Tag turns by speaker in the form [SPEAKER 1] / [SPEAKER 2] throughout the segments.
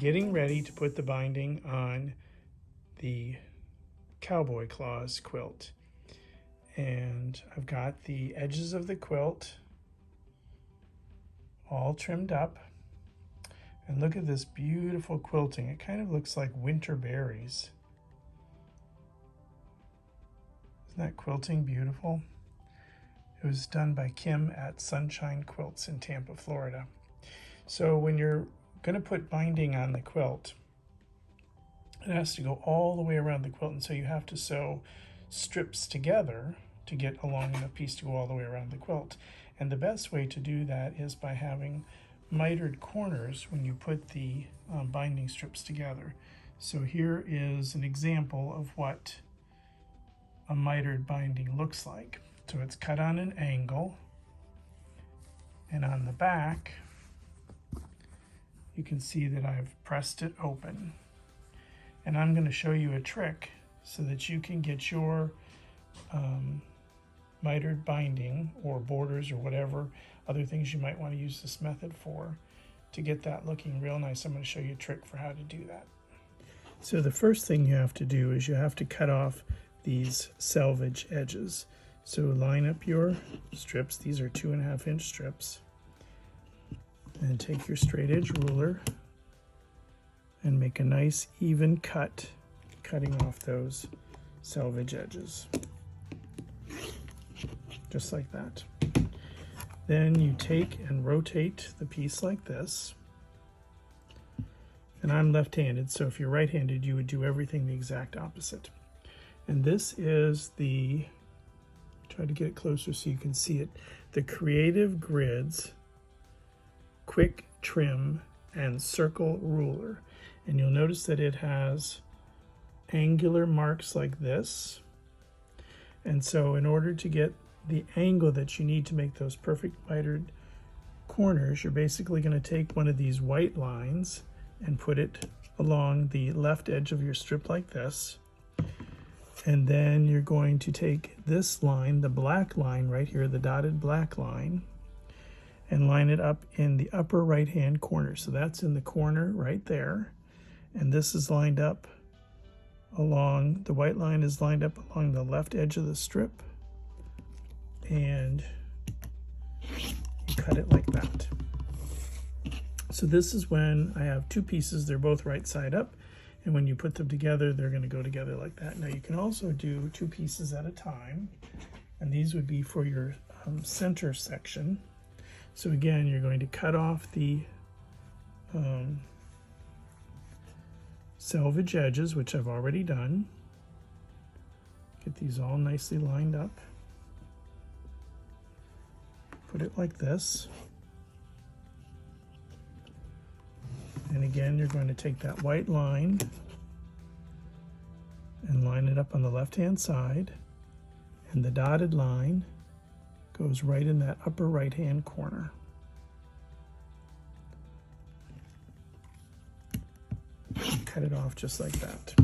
[SPEAKER 1] getting ready to put the binding on the cowboy claws quilt. And I've got the edges of the quilt all trimmed up. And look at this beautiful quilting. It kind of looks like winter berries. Isn't that quilting beautiful? It was done by Kim at Sunshine Quilts in Tampa, Florida. So when you're going to put binding on the quilt, it has to go all the way around the quilt, and so you have to sew strips together to get a long enough piece to go all the way around the quilt. And the best way to do that is by having mitered corners when you put the binding strips together. So here is an example of what a mitered binding looks like. So it's cut on an angle, and on the back you can see that I've pressed it open. And I'm going to show you a trick so that you can get your mitered binding or borders or whatever other things you might want to use this method for to get that looking real nice. I'm going to show you a trick for how to do that. So the first thing you have to do is you have to cut off these selvage edges. So line up your strips. These are 2.5 inch strips. And take your straight edge ruler and make a nice even cut, cutting off those selvage edges. Just like that. Then you take and rotate the piece like this. And I'm left-handed, so if you're right-handed, you would do everything the exact opposite. And this is the, try to get it closer so you can see it, the Creative Grids Quick Trim and Circle Ruler. And you'll notice that it has angular marks like this. And so in order to get the angle that you need to make those perfect mitered corners, you're basically going to take one of these white lines and put it along the left edge of your strip like this. And then you're going to take this line, the black line right here, the dotted black line, and line it up in the upper right hand corner. So that's in the corner right there. And this is lined up along, the white line is lined up along the left edge of the strip. And you cut it like that. So this is when I have two pieces, they're both right side up, and when you put them together, they're going to go together like that. Now you can also do two pieces at a time, and these would be for your center section. So again, you're going to cut off the selvage edges, which I've already done. Get these all nicely lined up. Put it like this. And again, you're going to take that white line and line it up on the left-hand side. And the dotted line goes right in that upper right-hand corner. Cut it off just like that.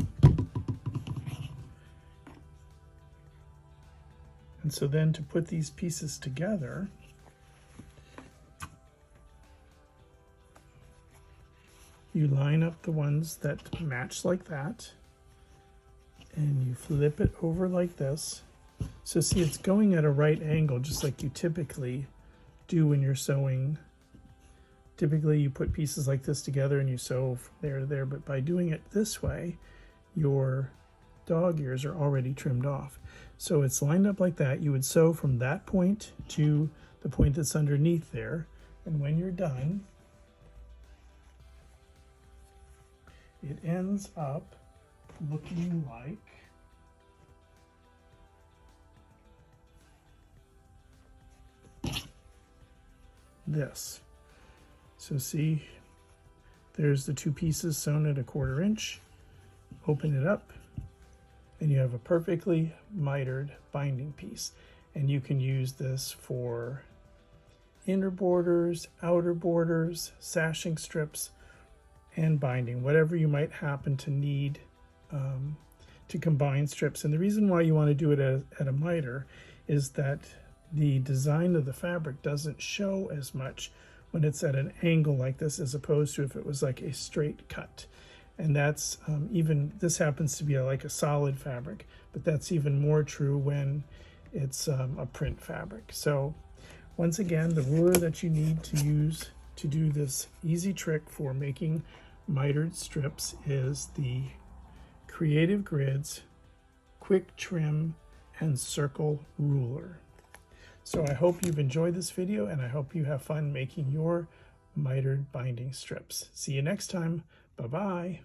[SPEAKER 1] And so then to put these pieces together, you line up the ones that match like that, and you flip it over like this. So see, it's going at a right angle, just like you typically do when you're sewing. Typically you put pieces like this together and you sew from there to there, but by doing it this way, your dog ears are already trimmed off. So it's lined up like that. You would sew from that point to the point that's underneath there, and when you're done, it ends up looking like this. So see, there's the two pieces sewn at 1/4 inch. Open it up, and you have a perfectly mitered binding piece. And you can use this for inner borders, outer borders, sashing strips, and binding, whatever you might happen to need to combine strips. And the reason why you want to do it at a miter is that the design of the fabric doesn't show as much when it's at an angle like this, as opposed to if it was like a straight cut. And that's this happens to be like a solid fabric, but that's even more true when it's a print fabric. So once again, the ruler that you need to use to do this easy trick for making mitered strips is the Creative Grids Quick Trim and Circle Ruler. So I hope you've enjoyed this video, and I hope you have fun making your mitered binding strips. See you next time. Bye-bye.